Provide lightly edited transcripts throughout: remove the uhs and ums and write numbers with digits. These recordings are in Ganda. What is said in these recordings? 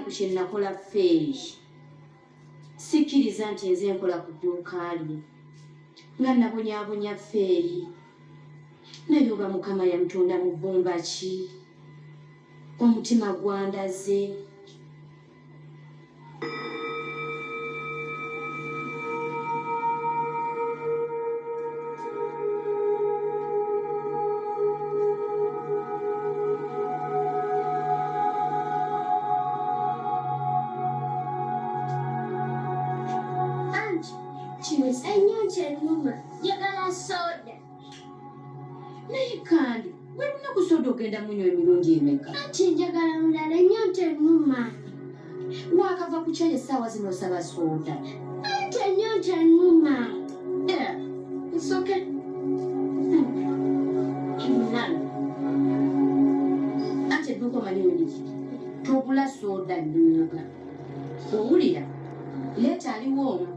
ku kye nakola feeri sikkiriza nti nze nkola ku dduuka lye nga nabonyaabonya feeri naye oba mukama yamutunda mu bbumba ki omutima gwandaze naye kandi welunaku soda ogenda munywa emirundi emeka anti njagala mulala ennyonta ennuma waakava ku kyayi essaawa zino osaba soda anti ennyonta ennuma nsoke nano anti edduuka omanyi weliki togula soda nnyuga owulira leeta aliwo omu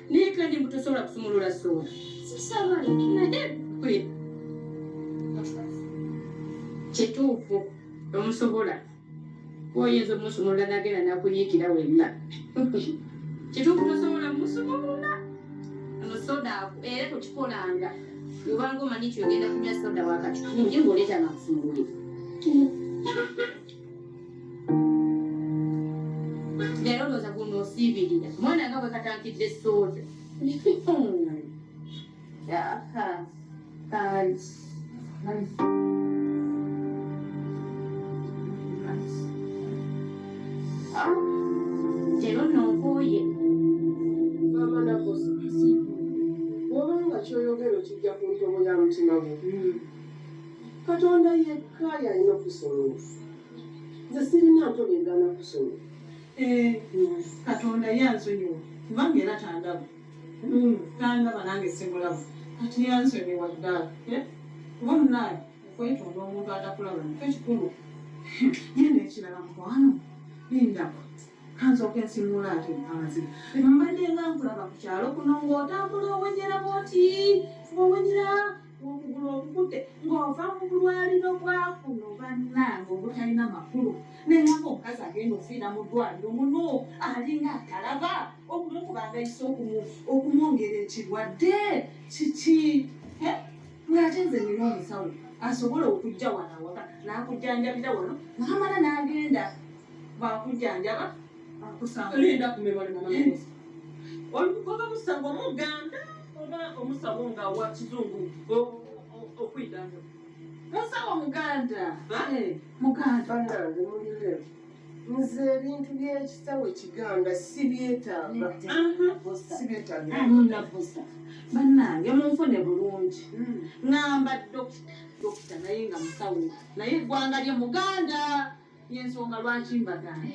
naye kandi mutosobola kusumulula soda kituufu omusobola oyinza omusumulula nagenda nakunyiikira wenna kituufu tosobola musumulula ono soda era tokikolanga obanga omanyi nti ogenda kunywa soda wakati kungi ngaoleeta nakusumululira leero looza gunoosiibirira omwana nga bwe katankidde soda leero nonkooye maama nakosi obanga kyoyogera okijja ku ntobo ya mutima gwe katonda yekka yalina okusonyiwa nze sirina ntobengana kusonyiwa katonda yansonyiwa kubanga era tandaba tandaba nange simulamu ati yansonyiwa ddala kuba munaye okwetonda omuntu atakulaba nikyo kikulu yena ekirala mukwano lindako kanzooka ensimula ate amaziga mbadde nga nkulaba ku kyalo kuno ng'otambula owenyera bwoti owenyera okugulu okukutte ng'ova mu bulwaliro bwakuno bannange obutalina makulu naye nga omukazi agenda ofiira mu ddwaliro muno alinga atalaba okumukubangayisa okumwongera ekirwadde kiki ng'ate nze nina omusawo asobola okujja wano awaka n'akujjanjabira wano n'amala n'agenda bwakujjanjaba linda kumebale mama olikukoba musango omuganda oba omusawo nga wa kizungu okwidanja musawo muganda muganda mulire nze ebintu by'ekisawo ekiganda sibyetaaga bannange munfune bulungi ŋŋamba dokita naye nga musawo naye eggwanga lye muganda yensonga lwaki mbaganda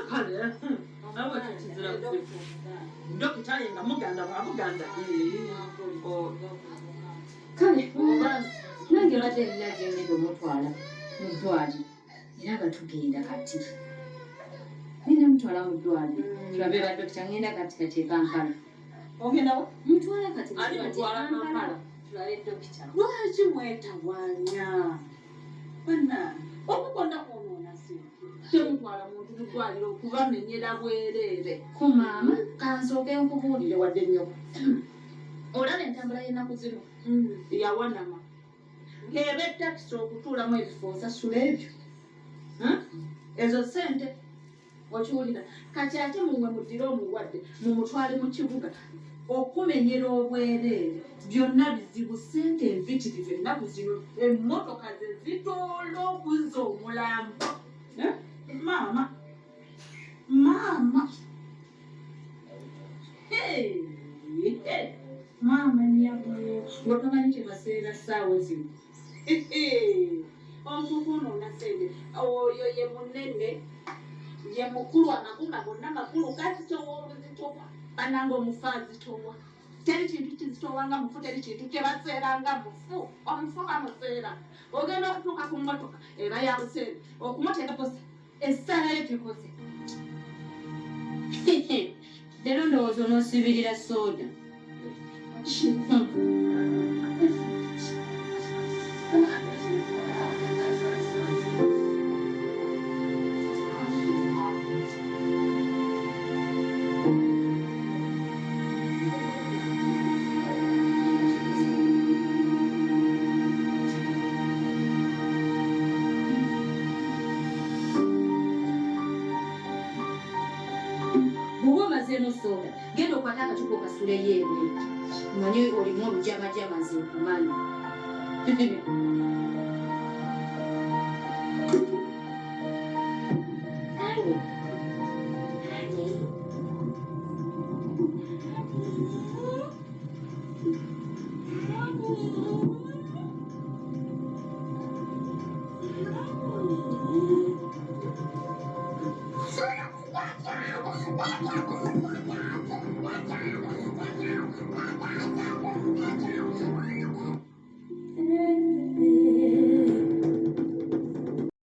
kale nawe kizira dokita ye nga muganda bwabuganda kale nange lwate erina gyengenda omutwala mu ddwaliro era batugenda kati nina mutwala mu ddwaliro tulabe badokita ngenda katikati e Kampala. Ogenda wa? Mutwala kati Ali mutwala Kampala. tulabe dokita. Lwaki mwetabwanya? Bannange, okukonda kwonoona si temutwala muntu mu ddwaliro okubamenyera bwereere. Ku maama kansooke nkubuulire wadde nnyo. Olaba entambula y'ennaku zino Yawanama ng'eba ettakisi okutuulamu ebifo osasula ebyo. Ezo ssente okiwulira kati ate mumwe muddire omulwadde mumutwale mu kibuga okumenyera obwereere byonna bizibu. Ssente empitirivu ennaku zino emmotoka ze zitoola okuzza omulambo. Maama maama nyabwe nga tomanyi kye baseera ssaawa zino. Omuntu onoona ssente oyo ye munene ye mukulu, amagumba gonna makulu gazitowa obuzitowa bananga omufu azitowa. Teri kintu kizitowa nga mufu, teri kintu kye baseera nga mufu. Omufu bamuseera ogenda okutuuka ku mmotoka eba ya buseere okumuteeka posa essala yo gikoze. leero ndowooza onoosibirira sooda. Bw'oba omazeemu sooda genda okwata akacupa okasuleyo ebwe. Mmanyi olimu olujamajama nze nkumanyi.